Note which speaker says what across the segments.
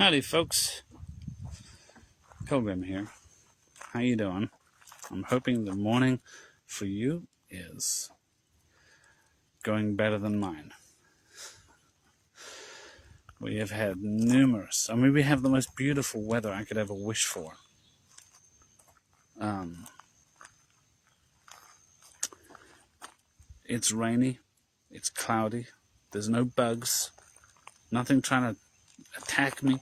Speaker 1: Howdy folks, Pilgrim here. How you doing? I'm hoping the morning for you is going better than mine. We have had we have the most beautiful weather I could ever wish for. It's rainy, it's cloudy, there's no bugs, nothing trying to attack me.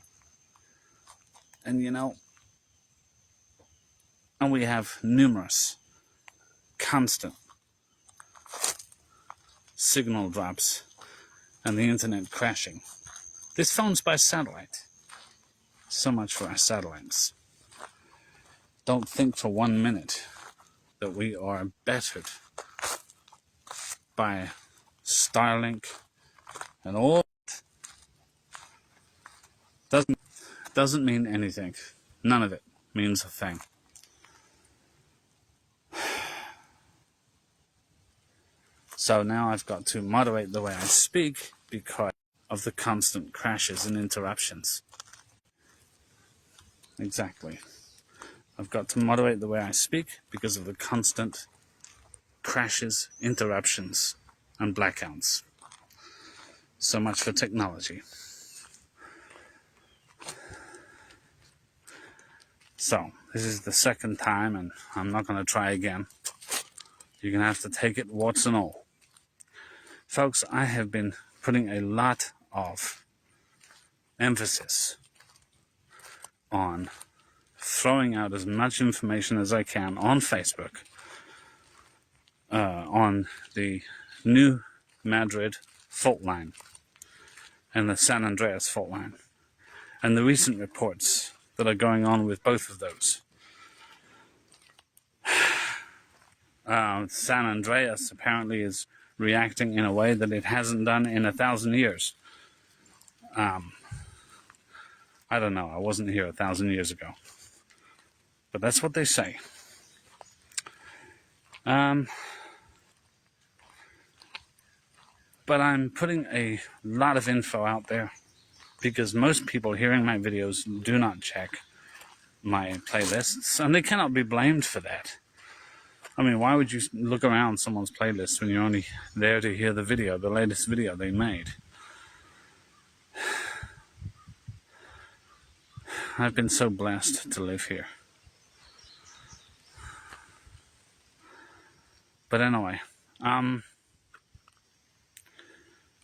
Speaker 1: And we have numerous, constant signal drops and the internet crashing. This phone's by satellite. So much for our satellites. Don't think for 1 minute that we are bettered by Starlink and all. Doesn't mean anything. None of it means a thing. So now I've got to moderate the way I speak because of the constant crashes and interruptions. Exactly. I've got to moderate the way I speak because of the constant crashes, interruptions, and blackouts. So much for technology. So, this is the second time, and I'm not going to try again. You're going to have to take it, warts and all. Folks, I have been putting a lot of emphasis on throwing out as much information as I can on Facebook on the new Madrid fault line and the San Andreas fault line and the recent reports that are going on with both of those. San Andreas apparently is reacting in a way that it hasn't done in 1,000 years. I don't know. I wasn't here 1,000 years ago. But that's what they say. But I'm putting a lot of info out there because most people hearing my videos do not check my playlists, and they cannot be blamed for that. I mean, why would you look around someone's playlist when you're only there to hear the video, the latest video they made? I've been so blessed to live here. But anyway,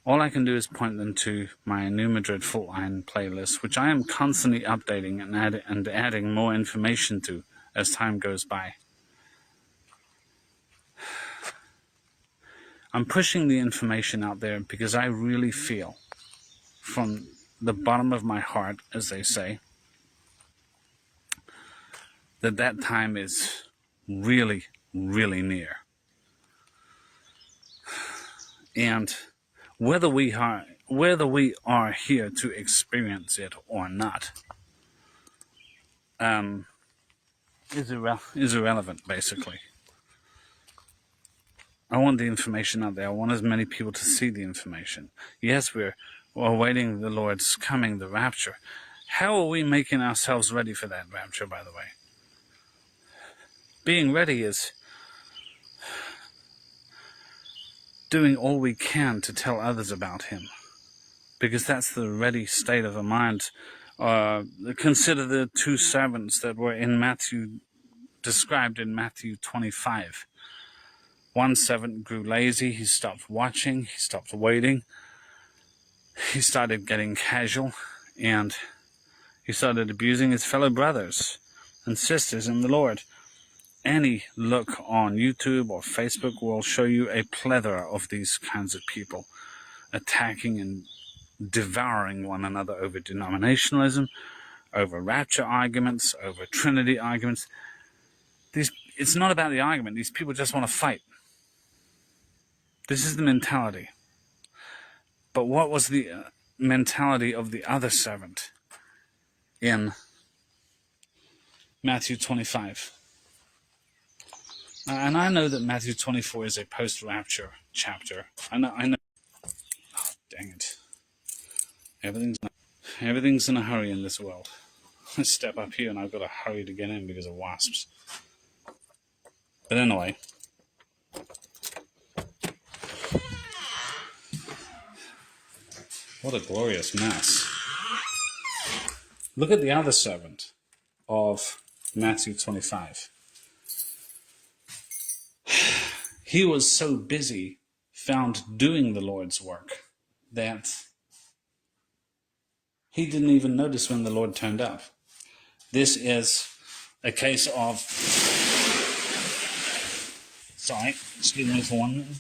Speaker 1: all I can do is point them to my new Madrid fault line playlist, which I am constantly updating and adding more information to as time goes by. I'm pushing the information out there because I really feel, from the bottom of my heart, as they say, that time is really, really near. And whether we are here to experience it or not is irrelevant, basically. I want the information out there. I want as many people to see the information. Yes, we're awaiting the Lord's coming, the rapture. How are we making ourselves ready for that rapture, by the way? Being ready is doing all we can to tell others about him, because that's the ready state of the mind. Consider the two servants that were described in Matthew 25. One servant grew lazy, he stopped watching, he stopped waiting, he started getting casual, and he started abusing his fellow brothers and sisters in the Lord. Any look on YouTube or Facebook will show you a plethora of these kinds of people attacking and devouring one another over denominationalism, over rapture arguments, over Trinity arguments. It's not about the argument. These people just want to fight. This is the mentality. But what was the mentality of the other servant in Matthew 25? And I know that Matthew 24 is a post-rapture chapter. I know. Oh, dang it. Everything's not. Everything's in a hurry in this world. I step up here and I've got to hurry to get in because of wasps. But anyway, what a glorious mass. Look at the other servant of Matthew 25. He was so busy found doing the Lord's work that he didn't even notice when the Lord turned up. This is a case of, sorry, excuse me for 1 minute.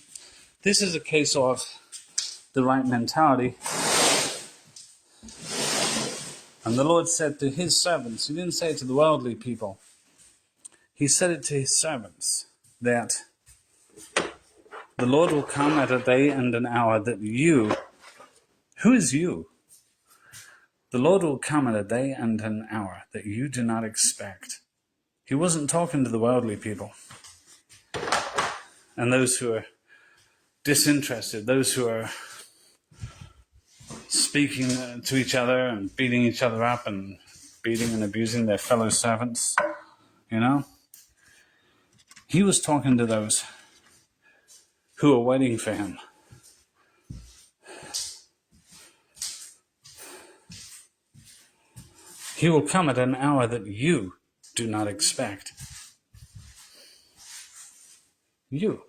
Speaker 1: This is a case of the right mentality. And the Lord said to his servants, he didn't say it to the worldly people, he said it to his servants, that the Lord will come at a day and an hour that you, who is you? The Lord will come at a day and an hour that you do not expect. He wasn't talking to the worldly people and those who are disinterested, those who are speaking to each other and beating each other up and beating and abusing their fellow servants, you know. He was talking to those who are waiting for him. He will come at an hour that you do not expect. You.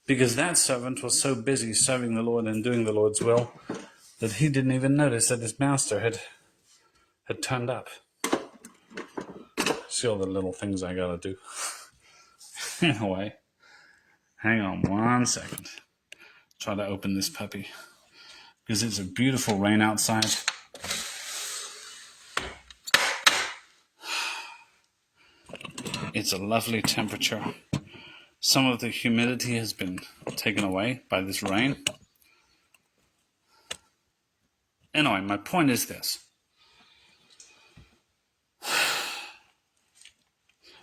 Speaker 1: Because that servant was so busy serving the Lord and doing the Lord's will that he didn't even notice that his master had turned up. See all the little things I gotta do. Anyway, hang on 1 second. Try to open this puppy. Because it's a beautiful rain outside. It's a lovely temperature. Some of the humidity has been taken away by this rain. Anyway, my point is this.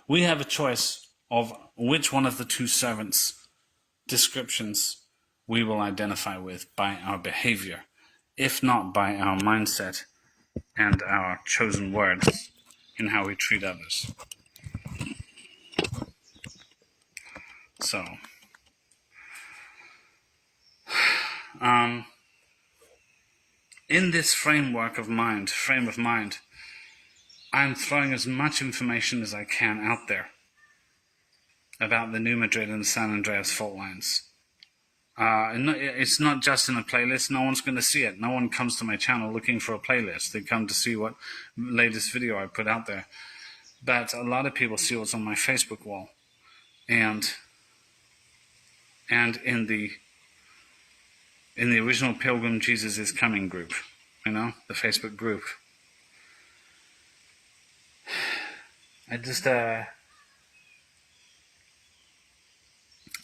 Speaker 1: We have a choice of which one of the two servants' descriptions we will identify with by our behavior, if not by our mindset and our chosen words in how we treat others. So, in this frame of mind, I'm throwing as much information as I can out there about the New Madrid and San Andreas fault lines. It's not just in a playlist. No one's going to see it. No one comes to my channel looking for a playlist. They come to see what latest video I put out there. But a lot of people see what's on my Facebook wall. And in the original Pilgrim Jesus is Coming group, you know, the Facebook group. I just, and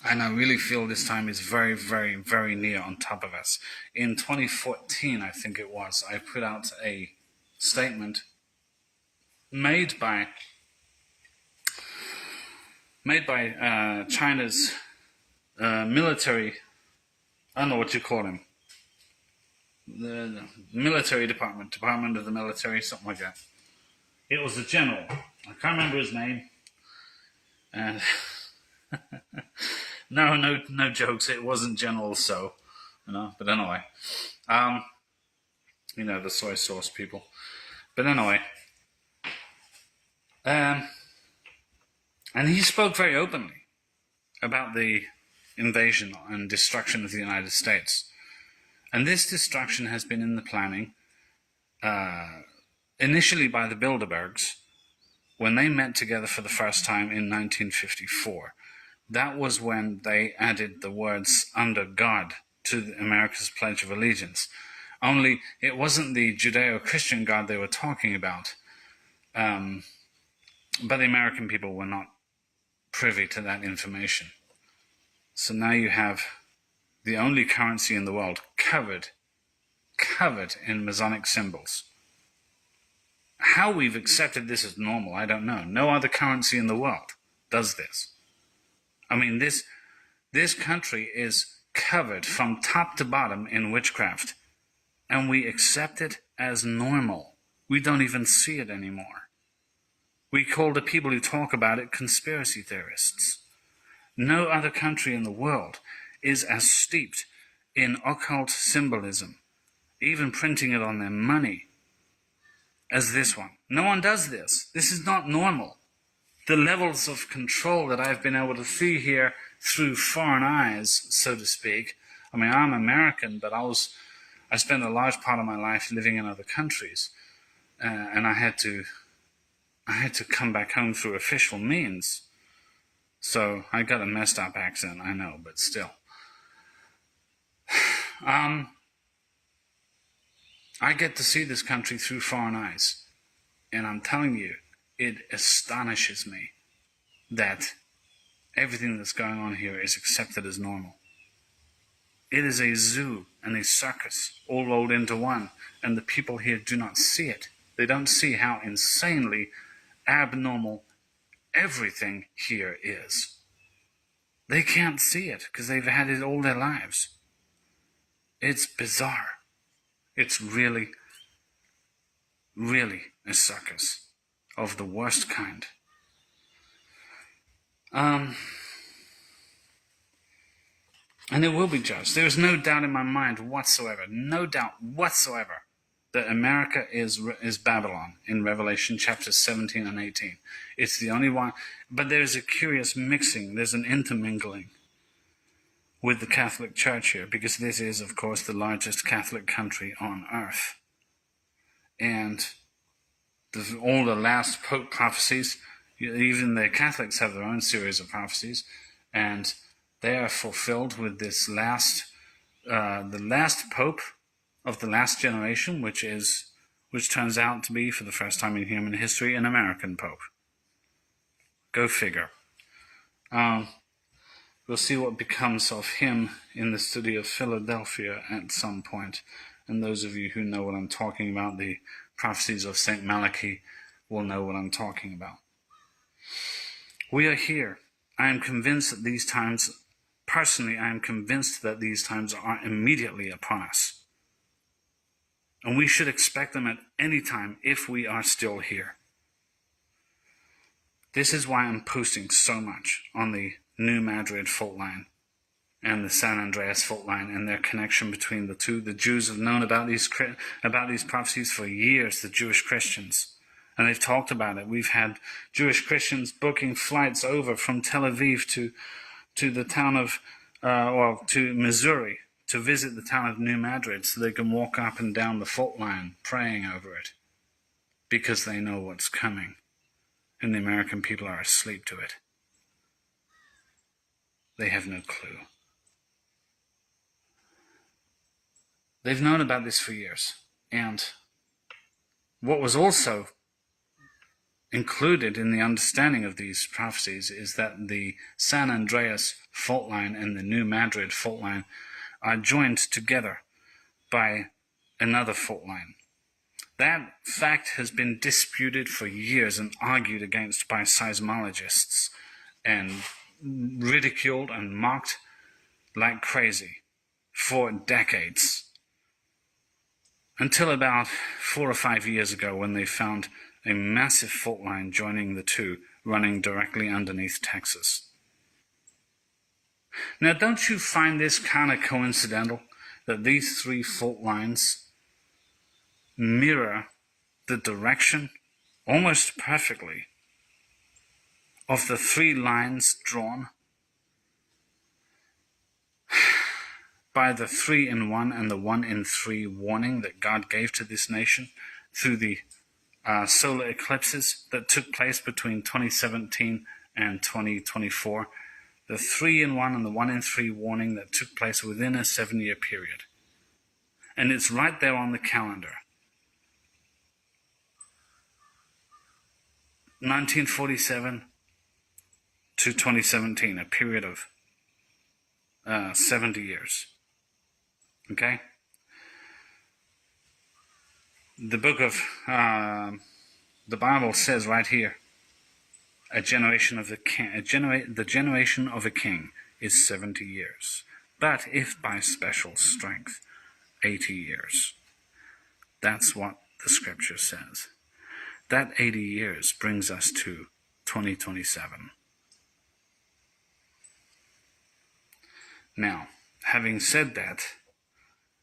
Speaker 1: I really feel this time is very, very, very near on top of us. In 2014, I think it was, I put out a statement made by China's military, I don't know what you call him, the military department of the military, something like that. It was a general. I can't remember his name. And no jokes. It wasn't General So, you know. But anyway, you know, the soy sauce people. But anyway, and he spoke very openly about the invasion and destruction of the United States. And this destruction has been in the planning, initially by the Bilderbergs, when they met together for the first time in 1954. That was when they added the words "under God" to America's Pledge of Allegiance. Only it wasn't the Judeo-Christian God they were talking about, but the American people were not privy to that information. So now you have the only currency in the world covered in Masonic symbols. How we've accepted this as normal, I don't know. No other currency in the world does this. I mean, this country is covered from top to bottom in witchcraft. and we accept it as normal. We don't even see it anymore. We call the people who talk about it conspiracy theorists. No other country in the world is as steeped in occult symbolism, even printing it on their money, as this one. No one does this. This is not normal. The levels of control that I've been able to see here through foreign eyes, so to speak. I mean, I'm American, but I spent a large part of my life living in other countries, and I had to come back home through official means. So I got a messed up accent, I know, but still. I get to see this country through foreign eyes, and I'm telling you, it astonishes me that everything that's going on here is accepted as normal. It is a zoo and a circus all rolled into one, and the people here do not see it. They don't see how insanely abnormal everything here is. They can't see it because they've had it all their lives. It's bizarre. It's really, really a circus of the worst kind. And it will be judged. There is no doubt in my mind whatsoever, that America is Babylon in Revelation chapters 17 and 18. It's the only one, but there's a curious mixing, there's an intermingling with the Catholic Church here, because this is, of course, the largest Catholic country on earth. And all the last Pope prophecies, even the Catholics have their own series of prophecies, and they are fulfilled with this the last Pope of the last generation, which turns out to be, for the first time in human history, an American Pope. Go figure. We'll see what becomes of him in the city of Philadelphia at some point. And those of you who know what I'm talking about, the prophecies of St. Malachi, will know what I'm talking about. We are here. I am convinced that these times, personally, I am convinced that these times are immediately upon us. And we should expect them at any time if we are still here. This is why I'm posting so much on the New Madrid fault line and the San Andreas fault line and their connection between the two. The Jews have known about these prophecies for years, the Jewish Christians, and they've talked about it. We've had Jewish Christians booking flights over from Tel Aviv to the town of, to Missouri, to visit the town of New Madrid so they can walk up and down the fault line praying over it, because they know what's coming, and the American people are asleep to it. They have no clue. They've known about this for years. And what was also included in the understanding of these prophecies is that the San Andreas fault line and the New Madrid fault line are joined together by another fault line. That fact has been disputed for years and argued against by seismologists and ridiculed and mocked like crazy for decades. Until about 4 or 5 years ago, when they found a massive fault line joining the two, running directly underneath Texas. Now, don't you find this kind of coincidental, that these three fault lines mirror the direction, almost perfectly, of the three lines drawn by the 3-in-1 and the 1-in-3 warning that God gave to this nation through the solar eclipses that took place between 2017 and 2024. The 3-in-1 and the 1-in-3 warning that took place within a 7-year period. And it's right there on the calendar. 1947 to 2017, a period of 70 years. Okay? The book of the Bible says right here, the generation of a king is 70 years, but if by special strength, 80 years. That's what the scripture says. That 80 years brings us to 2027. Now, having said that,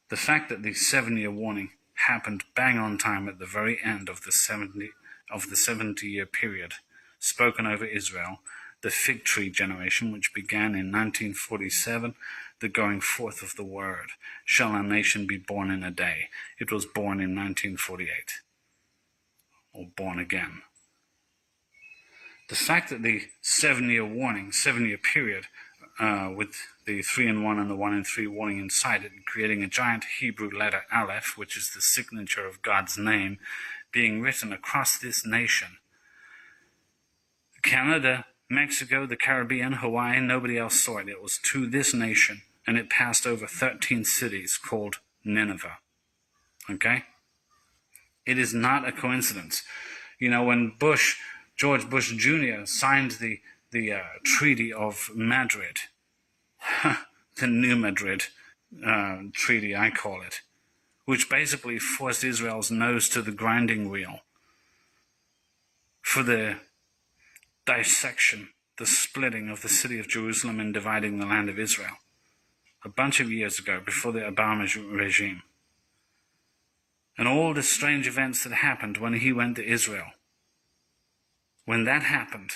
Speaker 1: the fact that the 7-year warning happened bang on time at the very end of the 70-year period spoken over Israel, the fig tree generation, which began in 1947, the going forth of the word, shall a nation be born in a day. It was born in 1948, or born again. The fact that the 7-year warning, 7-year period, with the 3 in 1 and the 1 in 3 warning inside it, creating a giant Hebrew letter Aleph, which is the signature of God's name, being written across this nation. Canada, Mexico, the Caribbean, Hawaii, nobody else saw it. It was to this nation, and it passed over 13 cities called Nineveh. Okay? It is not a coincidence. You know, when George Bush Jr. signed the Treaty of Madrid, the New Madrid Treaty, I call it, which basically forced Israel's nose to the grinding wheel for the dissection, the splitting of the city of Jerusalem and dividing the land of Israel, a bunch of years ago, before the Obama regime. And all the strange events that happened when he went to Israel. When that happened,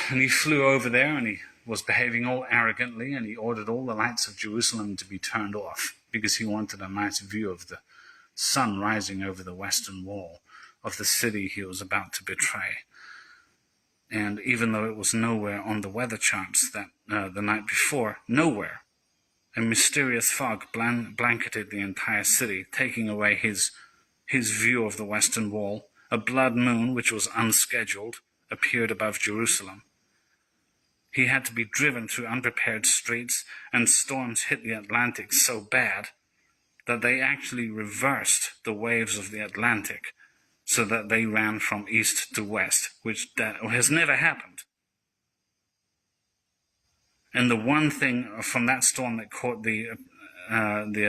Speaker 1: and he flew over there and he was behaving all arrogantly, and he ordered all the lights of Jerusalem to be turned off because he wanted a nice view of the sun rising over the western wall of the city he was about to betray. And even though it was nowhere on the weather charts that the night before, nowhere, a mysterious fog blanketed the entire city, taking away his view of the western wall. A blood moon, which was unscheduled, appeared above Jerusalem. He had to be driven through unprepared streets, and storms hit the Atlantic so bad that they actually reversed the waves of the Atlantic so that they ran from east to west, which has never happened. And the one thing from that storm that caught the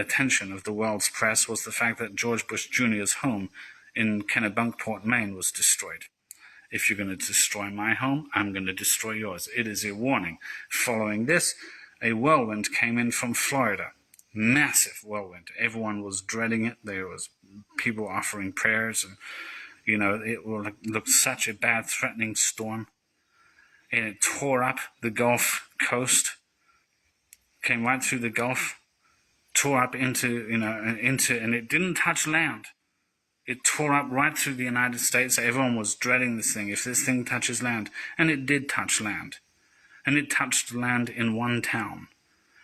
Speaker 1: attention of the world's press was the fact that George Bush Jr.'s home in Kennebunkport, Maine was destroyed. If you're going to destroy my home, I'm going to destroy yours. It is a warning. Following this, a whirlwind came in from Florida. Massive whirlwind. Everyone was dreading it. There was people offering prayers, and you know, it looked such a bad, threatening storm. And it tore up the Gulf Coast, came right through the Gulf, tore up into, and it didn't touch land. It tore up right through the United States. Everyone was dreading this thing. If this thing touches land, and it did touch land, and it touched land in one town,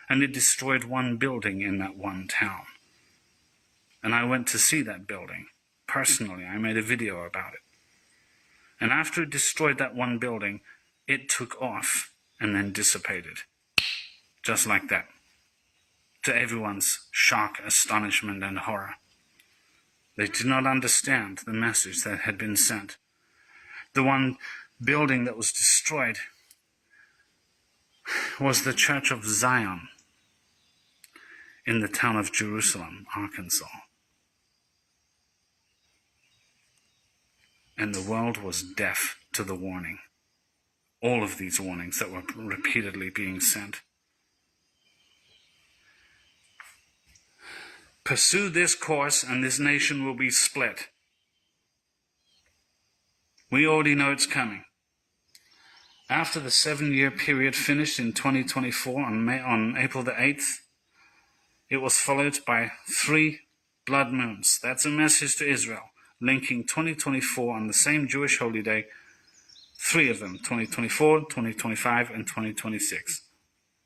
Speaker 1: and it destroyed one building in that one town. And I went to see that building personally. I made a video about it. And after it destroyed that one building, it took off and then dissipated. Just like that. To everyone's shock, astonishment, and horror. They did not understand the message that had been sent. The one building that was destroyed was the Church of Zion in the town of Jerusalem, Arkansas. And the world was deaf to the warning. All of these warnings that were repeatedly being sent. Pursue this course and this nation will be split. We already know it's coming. After the 7-year period finished in 2024 on April the 8th, it was followed by 3 blood moons. That's a message to Israel, linking 2024 on the same Jewish holy day, 3 of them, 2024, 2025, and 2026.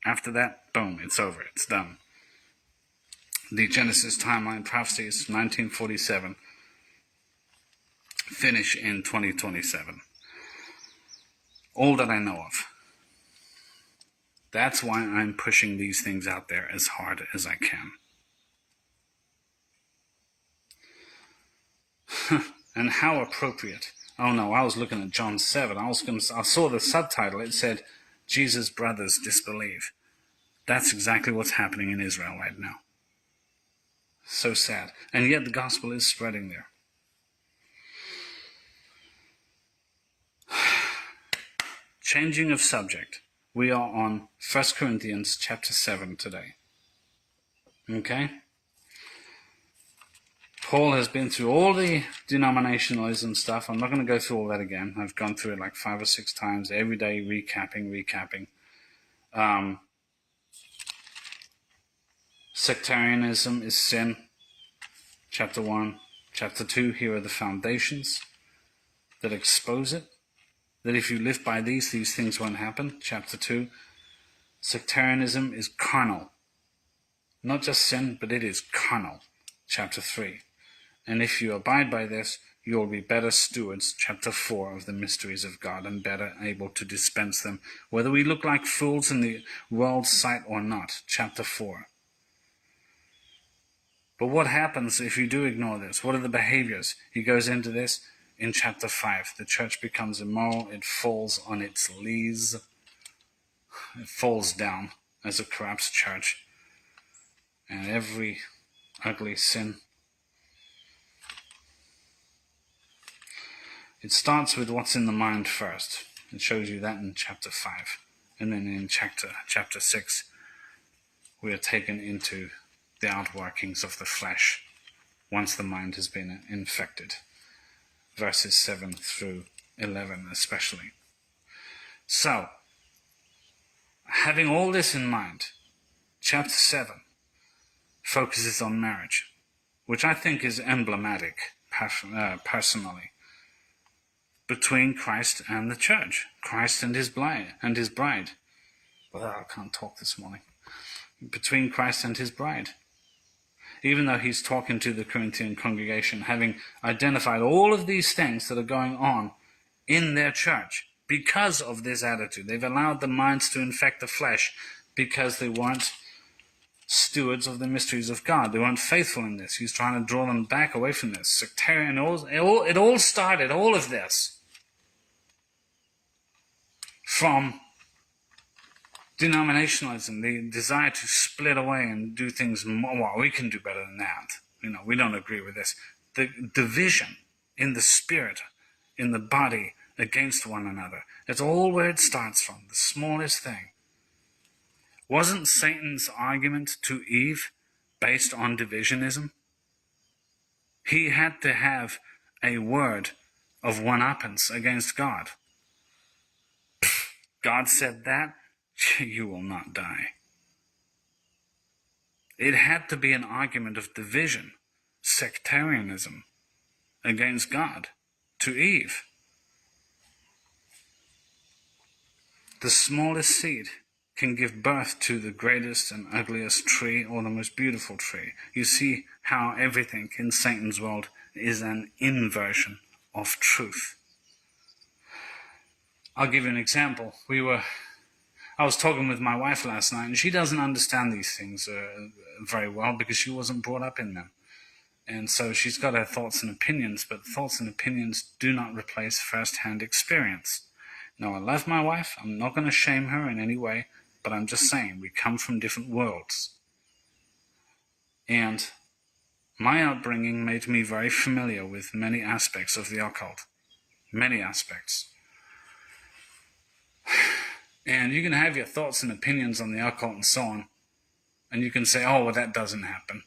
Speaker 1: After that, boom, it's over, it's done. The Genesis timeline prophecies, 1947, finish in 2027. All that I know of. That's why I'm pushing these things out there as hard as I can. And how appropriate. Oh no, I was looking at John 7. I saw the subtitle. It said, Jesus' brothers disbelieve. That's exactly what's happening in Israel right now. So sad. And yet the gospel is spreading there. Changing of subject. We are on 1 Corinthians chapter 7 today. Okay? Paul has been through all the denominationalism stuff. I'm not going to go through all that again. I've gone through it like 5 or 6 times, every day, recapping. Sectarianism is sin. Chapter 1. Chapter 2, here are the foundations that expose it. That if you live by these things won't happen. Chapter 2. Sectarianism is carnal. Not just sin, but it is carnal. Chapter 3. And if you abide by this, you will be better stewards, chapter 4, of the mysteries of God, and better able to dispense them, whether we look like fools in the world's sight or not, chapter 4. But what happens if you do ignore this? What are the behaviors? He goes into this in chapter 5. The church becomes immoral, it falls on its knees, it falls down as a corrupt church, and every ugly sin. It starts with what's in the mind first. It shows you that in chapter 5. And then in chapter 6, we are taken into the outworkings of the flesh once the mind has been infected. Verses 7 through 11 especially. So, having all this in mind, chapter 7 focuses on marriage, which I think is emblematic, personally, between Christ and the church, Christ and his bride. Well, I can't talk this morning. Between Christ and his bride. Even though he's talking to the Corinthian congregation, having identified all of these things that are going on in their church because of this attitude. They've allowed the minds to infect the flesh because they weren't stewards of the mysteries of God. They weren't faithful in this. He's trying to draw them back away from this. Sectarian, it all started, all of this, from denominationalism, the desire to split away and do things more. Well, we can do better than that. We don't agree with this. The division in the spirit, in the body, against one another. That's all where it starts from, the smallest thing. Wasn't Satan's argument to Eve based on divisionism? He had to have a word of one-uppance against God. God said that, you will not die. It had to be an argument of division, sectarianism, against God, to Eve. The smallest seed can give birth to the greatest and ugliest tree or the most beautiful tree. You see how everything in Satan's world is an inversion of truth. I'll give you an example. I was talking with my wife last night, and she doesn't understand these things very well because she wasn't brought up in them. And so she's got her thoughts and opinions, but thoughts and opinions do not replace first-hand experience. Now, I love my wife. I'm not going to shame her in any way, but I'm just saying we come from different worlds. And my upbringing made me very familiar with many aspects of the occult. Many aspects. And you can have your thoughts and opinions on the occult and so on. And you can say, oh, well, that doesn't happen.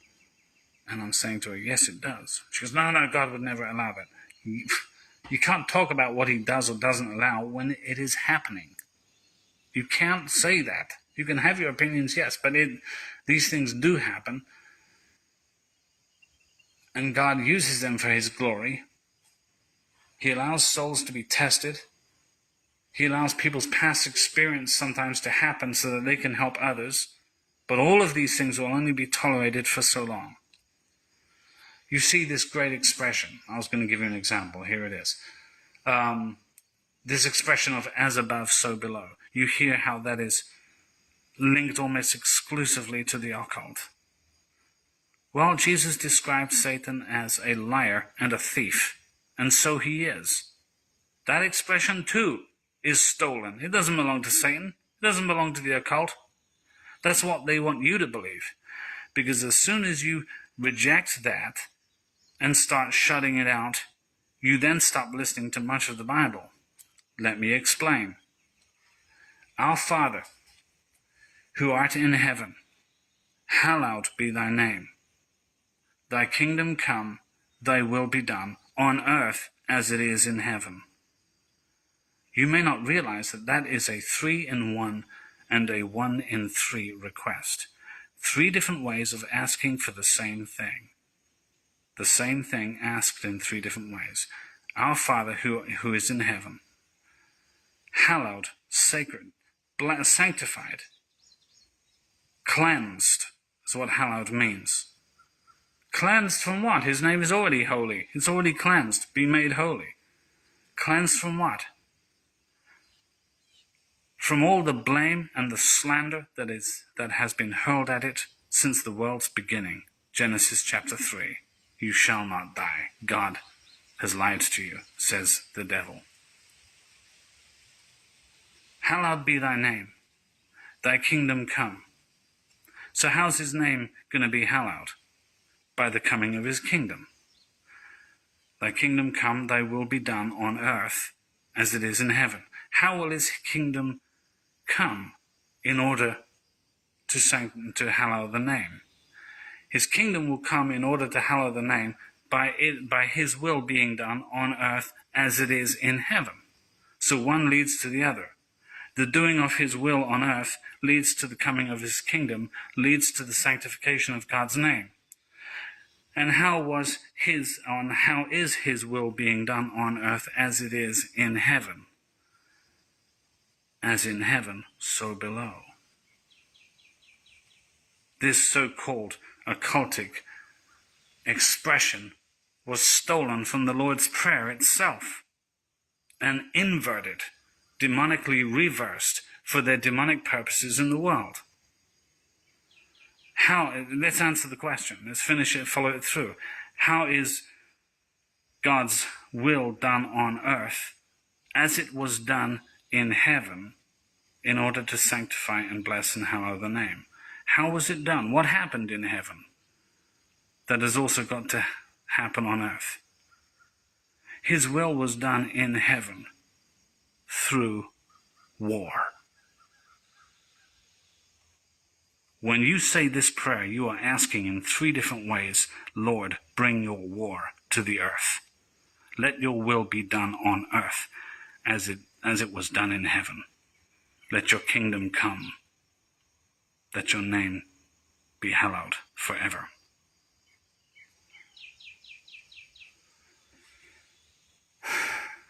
Speaker 1: And I'm saying to her, yes, it does. She goes, no, God would never allow that. You can't talk about what he does or doesn't allow when it is happening. You can't say that. You can have your opinions, yes, but these things do happen. And God uses them for his glory. He allows souls to be tested. He allows people's past experience sometimes to happen so that they can help others. But all of these things will only be tolerated for so long. You see this great expression. I was going to give you an example. Here it is. This expression of as above, so below. You hear how that is linked almost exclusively to the occult. Well, Jesus described Satan as a liar and a thief, and so he is. That expression, too, is stolen. It doesn't belong to Satan. It doesn't belong to the occult. That's what they want you to believe. Because as soon as you reject that and start shutting it out, you then stop listening to much of the Bible. Let me explain. Our Father, who art in heaven, hallowed be thy name. Thy kingdom come, thy will be done, on earth as it is in heaven. You may not realize that that is a 3-in-1 and a 1-in-3 request. 3 different ways of asking for the same thing. The same thing asked in 3 different ways. Our Father who is in heaven, hallowed, sacred, sanctified, cleansed is what hallowed means. Cleansed from what? His name is already holy. It's already cleansed. Be made holy. Cleansed from what? From all the blame and the slander that has been hurled at it since the world's beginning. Genesis chapter 3. You shall not die. God has lied to you, says the devil. Hallowed be thy name. Thy kingdom come. So how's his name going to be hallowed? By the coming of his kingdom. Thy kingdom come, thy will be done on earth as it is in heaven. How will his kingdom come in order to hallow the name? His kingdom will come in order to hallow the name by his will being done on earth as it is in heaven. So one leads to the other. The doing of his will on earth leads to the coming of his kingdom, leads to the sanctification of God's name. And how is his will being done on earth as it is in heaven? As in heaven, so below. This so-called occultic expression was stolen from the Lord's Prayer itself and inverted, demonically reversed for their demonic purposes in the world. Let's answer the question. Let's finish it, follow it through. How is God's will done on earth as it was done in heaven in order to sanctify and bless and hallow the name? How was it done? What happened in heaven that has also got to happen on earth? His will was done in heaven through war. When you say this prayer, you are asking in 3 different ways, Lord, bring your war to the earth. Let your will be done on earth as it was done in heaven. Let your kingdom come. Let your name be hallowed forever.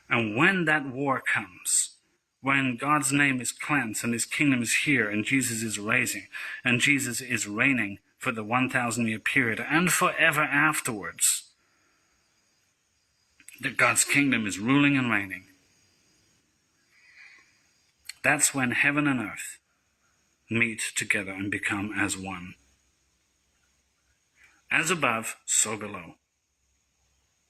Speaker 1: And when that war comes, when God's name is cleansed and his kingdom is here and Jesus is raising and Jesus is reigning for the 1,000-year period and forever afterwards, that God's kingdom is ruling and reigning, that's when heaven and earth meet together and become as one. As above, so below.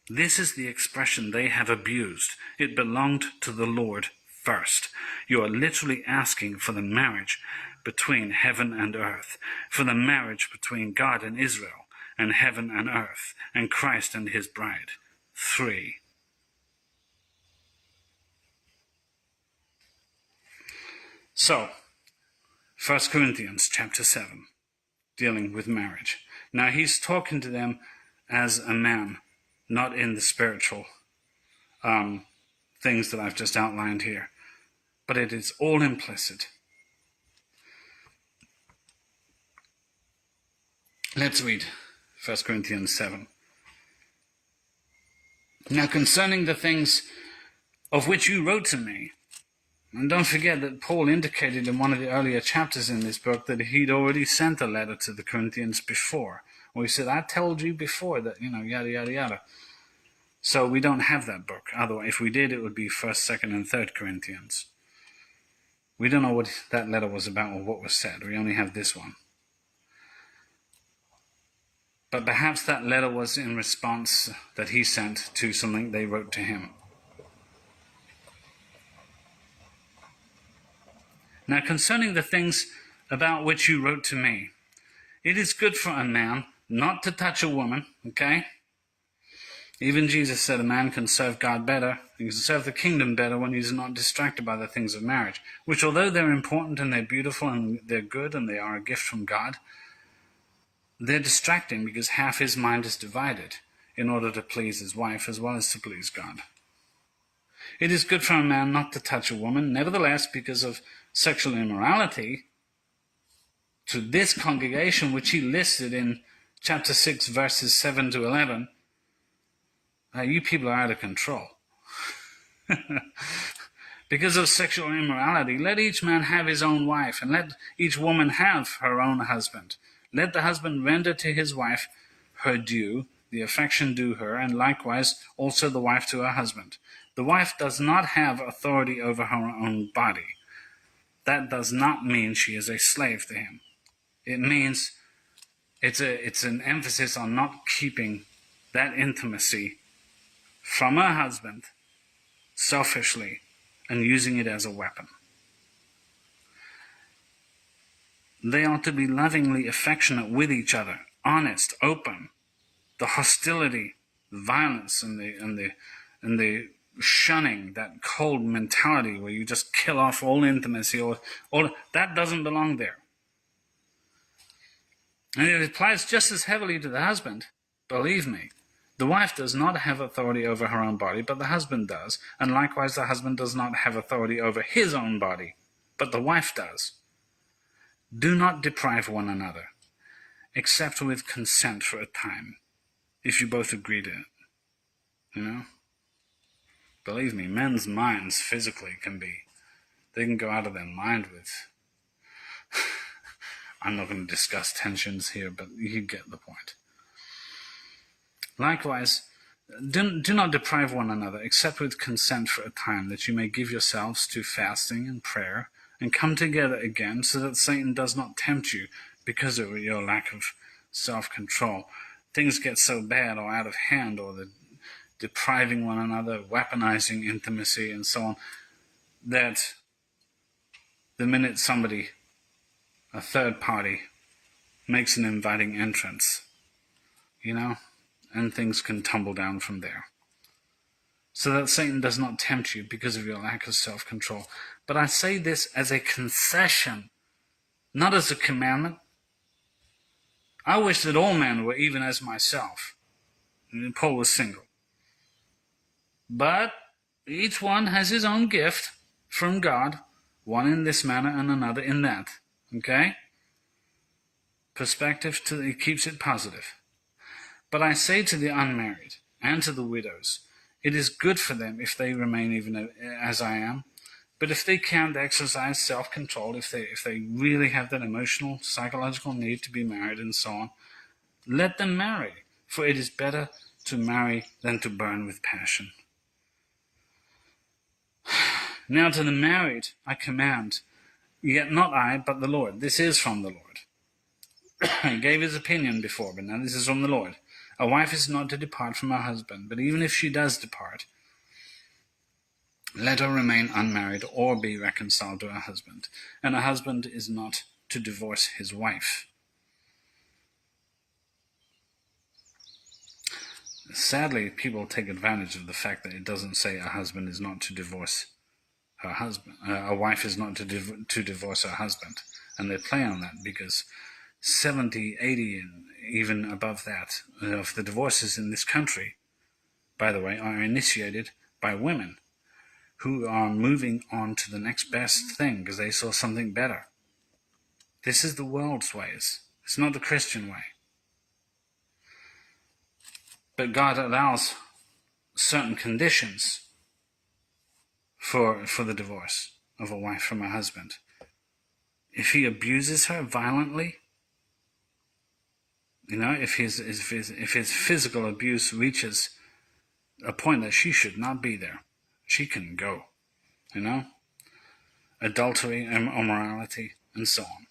Speaker 1: This is the expression they have abused. It belonged to the Lord first. You are literally asking for the marriage between heaven and earth, for the marriage between God and Israel, and heaven and earth, and Christ and his bride. 3. So, 1 Corinthians chapter 7, dealing with marriage. Now he's talking to them as a man, not in the spiritual things that I've just outlined here. But it is all implicit. Let's read 1 Corinthians 7. Now concerning the things of which you wrote to me, and don't forget that Paul indicated in one of the earlier chapters in this book that he'd already sent a letter to the Corinthians before. Or he said, I told you before that, yada, yada, yada. So we don't have that book. Otherwise, if we did, it would be 1st, 2nd, and 3rd Corinthians. We don't know what that letter was about or what was said. We only have this one. But perhaps that letter was in response that he sent to something they wrote to him. Now concerning the things about which you wrote to me, it is good for a man not to touch a woman, okay? Even Jesus said a man can serve God better, he can serve the kingdom better when he's not distracted by the things of marriage, which although they're important and they're beautiful and they're good and they are a gift from God, they're distracting because half his mind is divided in order to please his wife as well as to please God. It is good for a man not to touch a woman, nevertheless, because of sexual immorality, to this congregation, which he listed in chapter 6, verses 7 to 11, you people are out of control. Because of sexual immorality, let each man have his own wife, and let each woman have her own husband. Let the husband render to his wife her due, the affection due her, and likewise also the wife to her husband. The wife does not have authority over her own body. That does not mean she is a slave to him. It means it's an emphasis on not keeping that intimacy from her husband selfishly and using it as a weapon. They ought to be lovingly affectionate with each other, honest, open. The hostility, the violence, and the shunning, that cold mentality where you just kill off all intimacy, or all that doesn't belong there. And it applies just as heavily to the husband. Believe me, the wife does not have authority over her own body, but the husband does, and likewise the husband does not have authority over his own body, but the wife does. Do not deprive one another, except with consent for a time, if you both agree to it. Believe me, men's minds physically they can go out of their mind with. I'm not going to discuss tensions here, but you get the point. Likewise, do not deprive one another, except with consent for a time, that you may give yourselves to fasting and prayer, and come together again, so that Satan does not tempt you because of your lack of self-control. Things get so bad or out of hand, or the depriving one another, weaponizing intimacy, and so on, that the minute somebody, a third party, makes an inviting entrance, and things can tumble down from there. So that Satan does not tempt you because of your lack of self-control. But I say this as a concession, not as a commandment. I wish that all men were even as myself. And Paul was single. But each one has his own gift from God, one in this manner and another in that. Okay? Perspective it keeps it positive. But I say to the unmarried and to the widows, it is good for them if they remain even as I am. But if they can't exercise self-control, if they really have that emotional, psychological need to be married and so on, let them marry, for it is better to marry than to burn with passion. Now to the married I command, yet not I, but the Lord. This is from the Lord. He gave his opinion before, but now this is from the Lord. A wife is not to depart from her husband, but even if she does depart, let her remain unmarried or be reconciled to her husband. And a husband is not to divorce his wife. Sadly, people take advantage of the fact that it doesn't say a husband is not to divorce her husband. A wife is not to divorce her husband. And they play on that because 70, 80, and even above that of the divorces in this country, by the way, are initiated by women who are moving on to the next best thing because they saw something better. This is the world's ways. It's not the Christian way. But God allows certain conditions for the divorce of a wife from her husband. If he abuses her violently, if his physical abuse reaches a point that she should not be there, she can go. Adultery, immorality, and so on.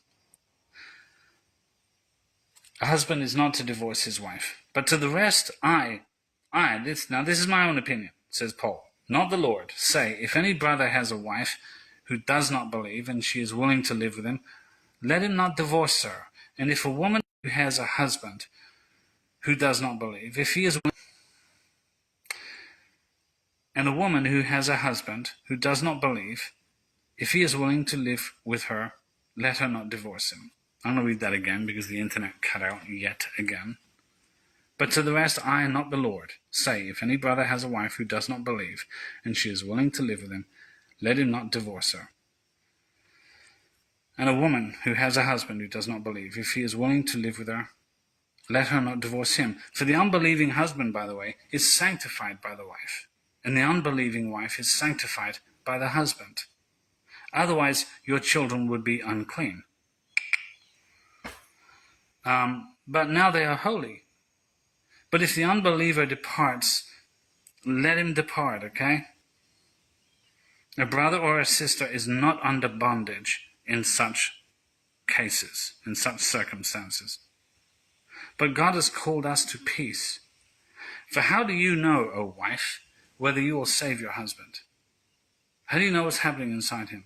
Speaker 1: A husband is not to divorce his wife. But to the rest, this is my own opinion, says Paul, not the Lord, say, if any brother has a wife who does not believe, and she is willing to live with him, let him not divorce her. And if a woman who has a husband who does not believe, and a woman who has a husband who does not believe, if he is willing to live with her, let her not divorce him. I'm going to read that again because the internet cut out yet again. But to the rest, I, not the Lord, say, if any brother has a wife who does not believe, and she is willing to live with him, let him not divorce her. And a woman who has a husband who does not believe, if he is willing to live with her, let her not divorce him. For the unbelieving husband, by the way, is sanctified by the wife, and the unbelieving wife is sanctified by the husband. Otherwise, your children would be unclean. But now they are holy. But if the unbeliever departs, let him depart, okay? A brother or a sister is not under bondage in such cases, in such circumstances. But God has called us to peace. For how do you know, O wife, whether you will save your husband? How do you know what's happening inside him?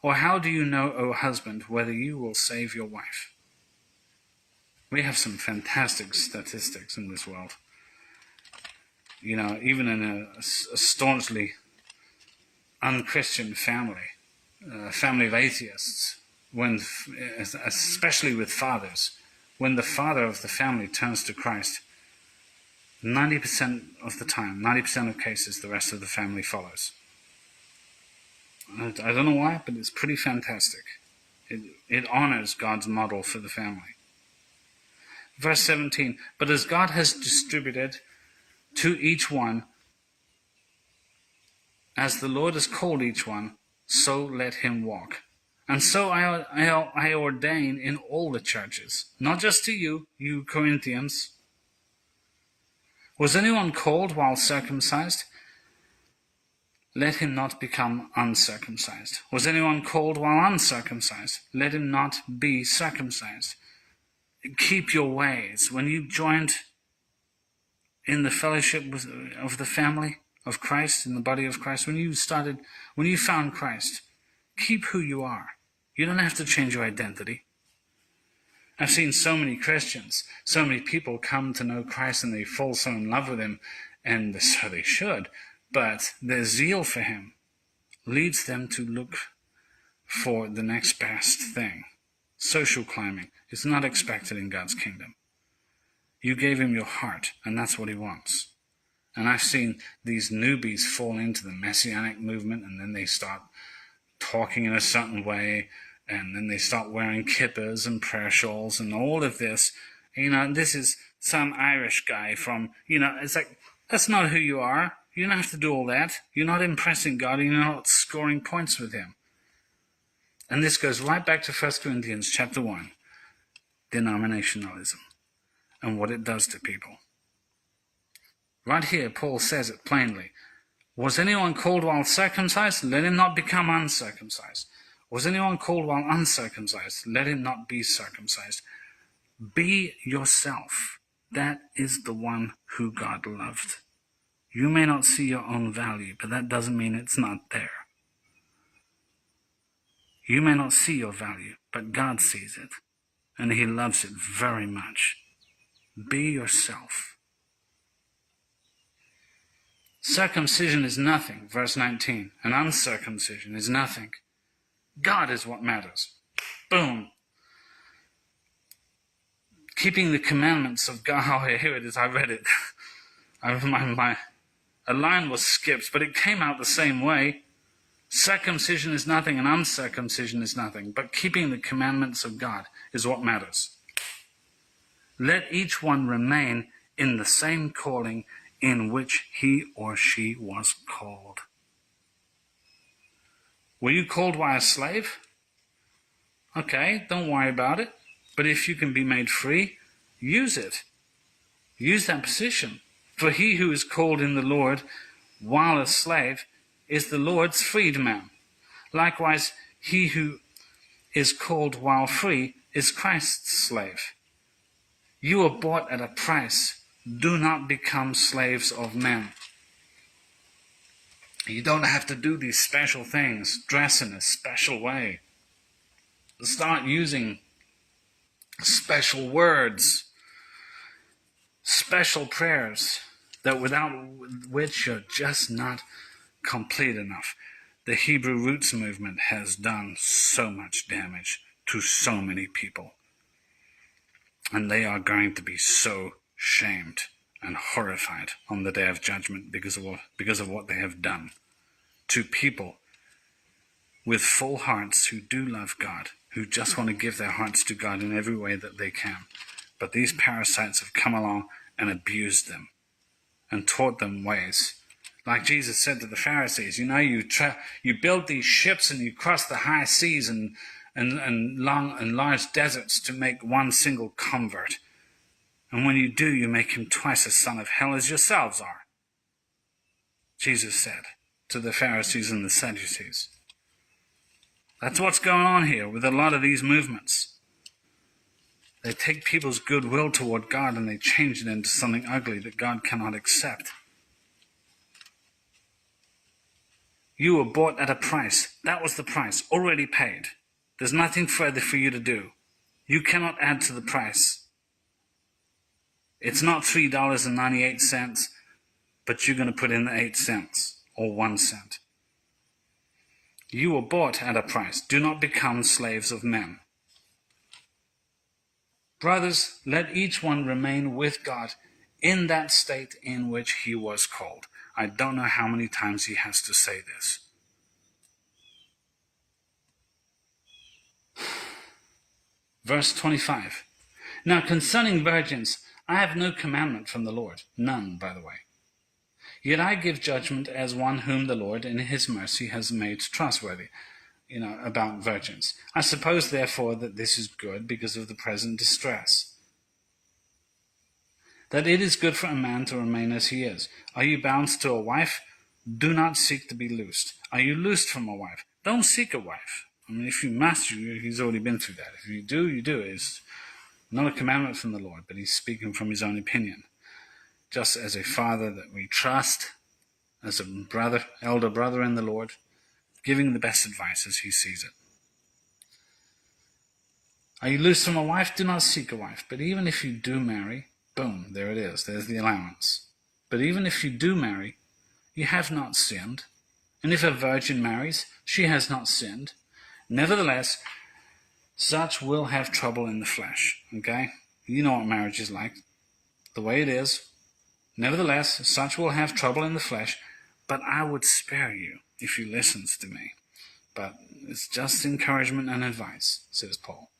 Speaker 1: Or how do you know, O husband, whether you will save your wife? We have some fantastic statistics in this world. You know, even in a staunchly unchristian family, family of atheists, especially with fathers, when the father of the family turns to Christ, 90% of the time, 90% of cases, the rest of the family follows. I don't know why, but it's pretty fantastic. It honors God's model for the family. Verse 17, but as God has distributed to each one, as the Lord has called each one, so let him walk. And so I ordain in all the churches, not just to you, you Corinthians. Was anyone called while circumcised? Let him not become uncircumcised. Was anyone called while uncircumcised? Let him not be circumcised. Keep your ways. When you joined in the fellowship of the family of Christ, in the body of Christ, when you found Christ, keep who you are. You don't have to change your identity. I've seen so many Christians, so many people come to know Christ and they fall so in love with him, and so they should, but their zeal for him leads them to look for the next best thing. Social climbing is not expected in God's kingdom. You gave him your heart, and that's what he wants. And I've seen these newbies fall into the Messianic movement, and then they start talking in a certain way, and then they start wearing kippas and prayer shawls and all of this. You know, this is some Irish guy from, it's like, that's not who you are. You don't have to do all that. You're not impressing God, and you're not scoring points with him. And this goes right back to 1 Corinthians chapter 1, denominationalism, and what it does to people. Right here, Paul says it plainly. Was anyone called while circumcised? Let him not become uncircumcised. Was anyone called while uncircumcised? Let him not be circumcised. Be yourself. That is the one who God loved. You may not see your own value, but that doesn't mean it's not there. You may not see your value, but God sees it, and he loves it very much. Be yourself. Circumcision is nothing, verse 19, and uncircumcision is nothing. God is what matters. Boom. Keeping the commandments of God. Oh, here it is. I read it. A line was skipped, but it came out the same way. Circumcision is nothing and uncircumcision is nothing, but keeping the commandments of God is what matters. Let each one remain in the same calling in which he or she was called. Were you called while a slave? Okay, don't worry about it. But if you can be made free, use it. Use that position. For he who is called in the Lord while a slave is the Lord's freedman. Likewise, he who is called while free is Christ's slave. You were bought at a price. Do not become slaves of men. You don't have to do these special things, dress in a special way. Start using special words. special prayers that without which you're just not complete enough. The Hebrew Roots movement has done so much damage to so many people. And they are going to be so shamed and horrified on the day of judgment because of what they have done to people with full hearts who do love God, who just want to give their hearts to God in every way that they can. But these parasites have come along and abused them and taught them ways. Like Jesus said to the Pharisees, you build these ships and you cross the high seas and long and large deserts to make one single convert. And when you do, you make him twice as son of hell as yourselves are. Jesus said to the Pharisees and the Sadducees. That's what's going on here with a lot of these movements. They take people's goodwill toward God and they change it into something ugly that God cannot accept. You were bought at a price. That was the price, already paid. There's nothing further for you to do. You cannot add to the price. It's not $3.98, but you're going to put in the 8 cents or 1 cent. You were bought at a price. Do not become slaves of men. Brothers, let each one remain with God in that state in which he was called. I don't know how many times he has to say this. Verse 25. Now concerning virgins, I have no commandment from the Lord. None, by the way. Yet I give judgment as one whom the Lord in his mercy has made trustworthy. About virgins. I suppose, therefore, that this is good because of the present distress. That it is good for a man to remain as he is. Are you bound to a wife? Do not seek to be loosed. Are you loosed from a wife? Don't seek a wife. If you must, he's already been through that. If you do, you do. It's not a commandment from the Lord, but he's speaking from his own opinion. Just as a father that we trust, as a brother, elder brother in the Lord, giving the best advice as he sees it. Are you loosed from a wife? Do not seek a wife. But even if you do marry, boom, there it is. There's the allowance. But even if you do marry, you have not sinned. And if a virgin marries, she has not sinned. Nevertheless, such will have trouble in the flesh. Okay? You know what marriage is like. The way it is. Nevertheless, such will have trouble in the flesh. But I would spare you if you listens to me. But it's just encouragement and advice, says Paul.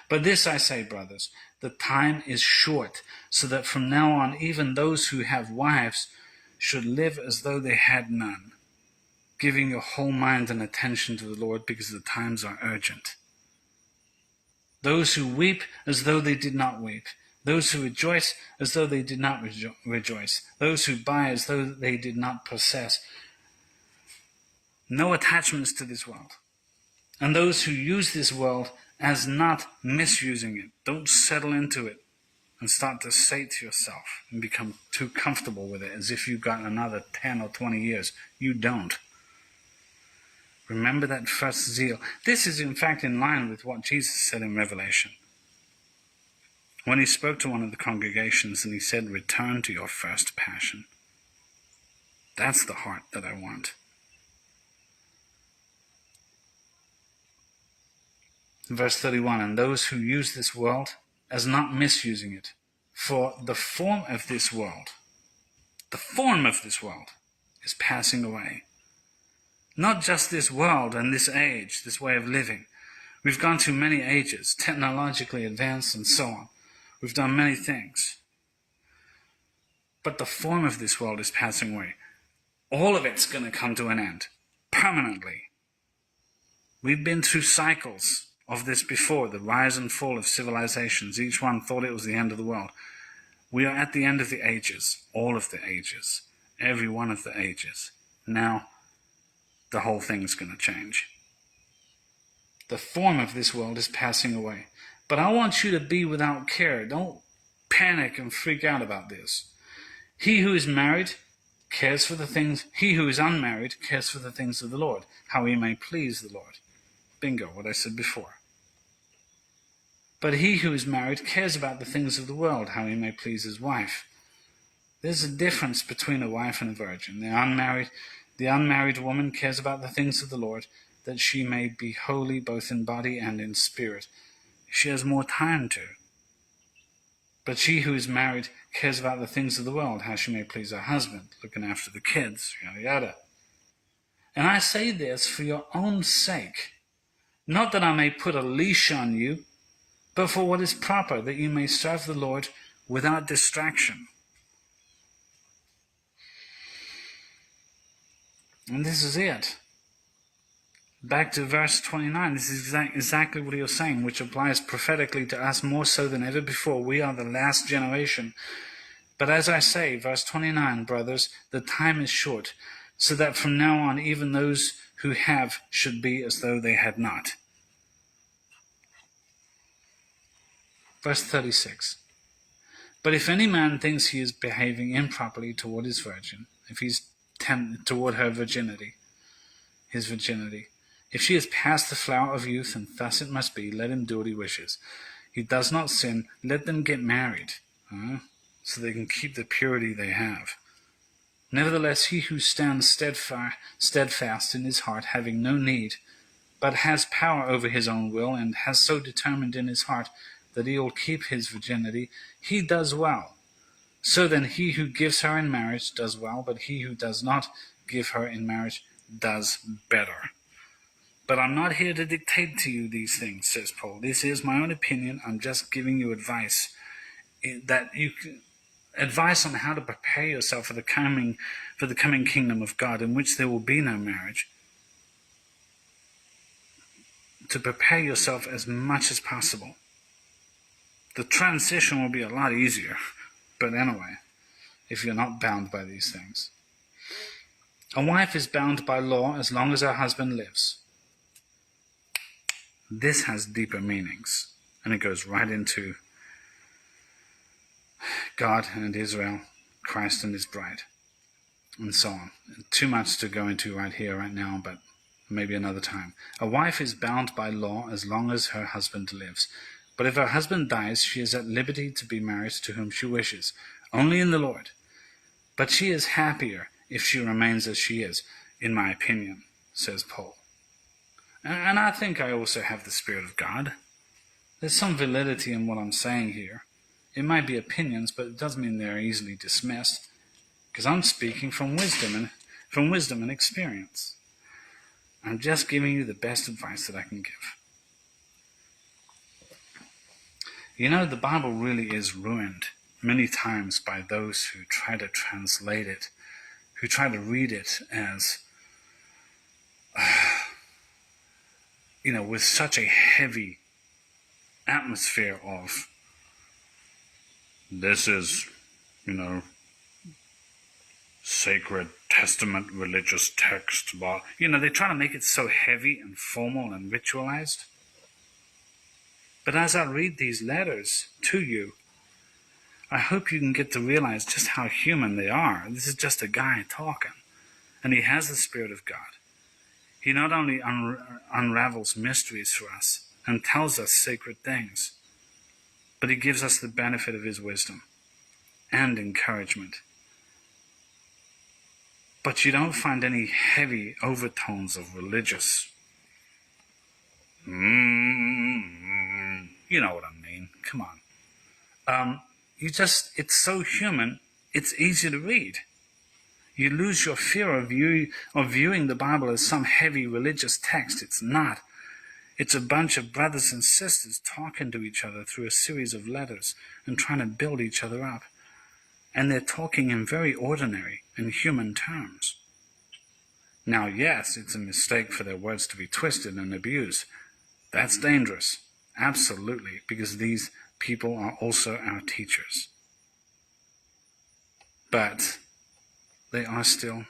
Speaker 1: But this I say, brothers, the time is short, so that from now on even those who have wives should live as though they had none, giving your whole mind and attention to the Lord, because the times are urgent. Those who weep as though they did not weep, those who rejoice as though they did not rejoice, those who buy as though they did not possess. No attachments to this world. And those who use this world as not misusing it. Don't settle into it and start to say to yourself and become too comfortable with it as if you've got another 10 or 20 years. You don't. Remember that first zeal. This is in fact in line with what Jesus said in Revelation. When he spoke to one of the congregations and he said, return to your first passion. That's the heart that I want. Verse 31, and those who use this world as not misusing it. For the form of this world is passing away. Not just this world and this age, this way of living. We've gone through many ages, technologically advanced and so on. We've done many things. But the form of this world is passing away. All of it's going to come to an end, permanently. We've been through cycles of this before, the rise and fall of civilizations. Each one thought it was the end of the world. We are at the end of the ages, all of the ages, every one of the ages. Now, the whole thing's going to change. The form of this world is passing away. But I want you to be without care. Don't panic and freak out about this. He who is married cares for the things, he who is unmarried cares for the things of the Lord, how he may please the Lord. Bingo, what I said before. But he who is married cares about the things of the world, how he may please his wife. There's a difference between a wife and a virgin. The unmarried woman cares about the things of the Lord, that she may be holy both in body and in spirit. She has more time to. But she who is married cares about the things of the world, how she may please her husband, looking after the kids, yada yada. And I say this for your own sake, not that I may put a leash on you, but for what is proper, that you may serve the Lord without distraction. And this is it. Back to verse 29, this is exactly what he was saying, which applies prophetically to us more so than ever before. We are the last generation. But as I say, verse 29, brothers, the time is short, so that from now on even those who have should be as though they had not. Verse 36. But if any man thinks he is behaving improperly toward his virgin, if he's toward her virginity, his virginity, if she is past the flower of youth, and thus it must be, let him do what he wishes. He does not sin, let them get married, so they can keep the purity they have. Nevertheless, he who stands steadfast in his heart, having no need, but has power over his own will, and has so determined in his heart that he will keep his virginity, he does well. So then he who gives her in marriage does well, but he who does not give her in marriage does better. But I'm not here to dictate to you these things, says Paul. This is my own opinion. I'm just giving you advice advice on how to prepare yourself for the coming kingdom of God, in which there will be no marriage. To prepare yourself as much as possible. The transition will be a lot easier, but anyway, if you're not bound by these things. A wife is bound by law as long as her husband lives. This has deeper meanings, and it goes right into God and Israel, Christ and his bride, and so on. Too much to go into right here, right now, but maybe another time. A wife is bound by law as long as her husband lives. But if her husband dies, she is at liberty to be married to whom she wishes, only in the Lord. But she is happier if she remains as she is, in my opinion, says Paul. And I think I also have the Spirit of God. There's some validity in what I'm saying here. It might be opinions, but it doesn't mean they're easily dismissed, because I'm speaking from wisdom and experience. I'm just giving you the best advice that I can give. You know, the Bible really is ruined many times by those who try to translate it, who try to read it as, with such a heavy atmosphere of, this is, sacred testament religious text. But, they try to make it so heavy and formal and ritualized. But as I read these letters to you, I hope you can get to realize just how human they are. This is just a guy talking, and he has the Spirit of God. He not only unravels mysteries for us and tells us sacred things, but he gives us the benefit of his wisdom and encouragement. But you don't find any heavy overtones of religious. You know what I mean. Come on. It's so human, it's easy to read. You lose your fear of viewing the Bible as some heavy religious text. It's not. It's a bunch of brothers and sisters talking to each other through a series of letters and trying to build each other up. And they're talking in very ordinary and human terms. Now, yes, it's a mistake for their words to be twisted and abused. That's dangerous. Absolutely, because these people are also our teachers. But they are still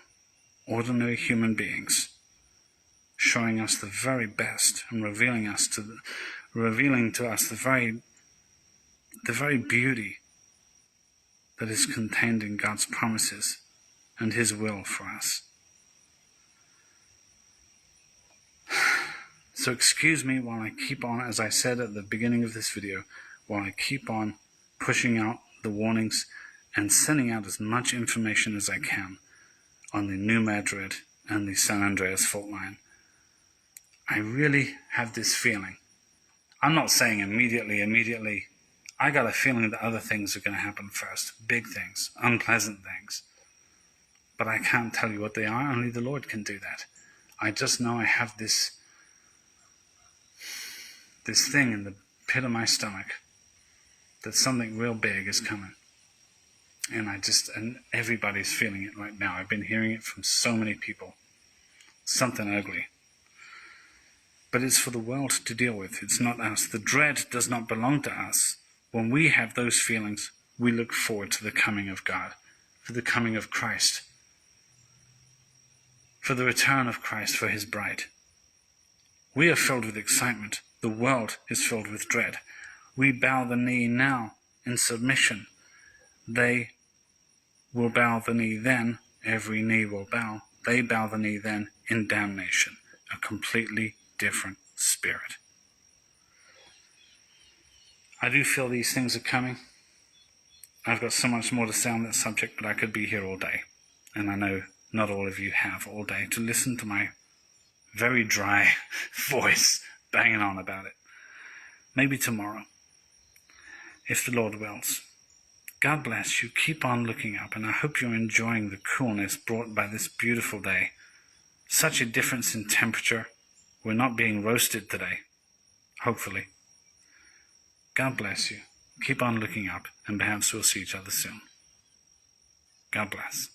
Speaker 1: ordinary human beings, showing us the very best and revealing to us the very beauty that is contained in God's promises and his will for us. So excuse me while I keep on, as I said at the beginning of this video, while I keep on pushing out the warnings and sending out as much information as I can on the New Madrid and the San Andreas fault line. I really have this feeling. I'm not saying immediately. I got a feeling that other things are going to happen first. Big things, unpleasant things. But I can't tell you what they are. Only the Lord can do that. I just know I have this thing in the pit of my stomach that something real big is coming. And everybody's feeling it right now. I've been hearing it from so many people. Something ugly. But it's for the world to deal with. It's not us. The dread does not belong to us. When we have those feelings, we look forward to the coming of God, for the coming of Christ, for the return of Christ for his bride. We are filled with excitement. The world is filled with dread. We bow the knee now in submission. They will bow the knee then. Every knee will bow. They bow the knee then in damnation. A completely different spirit. I do feel these things are coming. I've got so much more to say on that subject, but I could be here all day. And I know not all of you have all day to listen to my very dry voice banging on about it. Maybe tomorrow, if the Lord wills. God bless you. Keep on looking up, and I hope you're enjoying the coolness brought by this beautiful day. Such a difference in temperature. We're not being roasted today, hopefully. God bless you. Keep on looking up, and perhaps we'll see each other soon. God bless.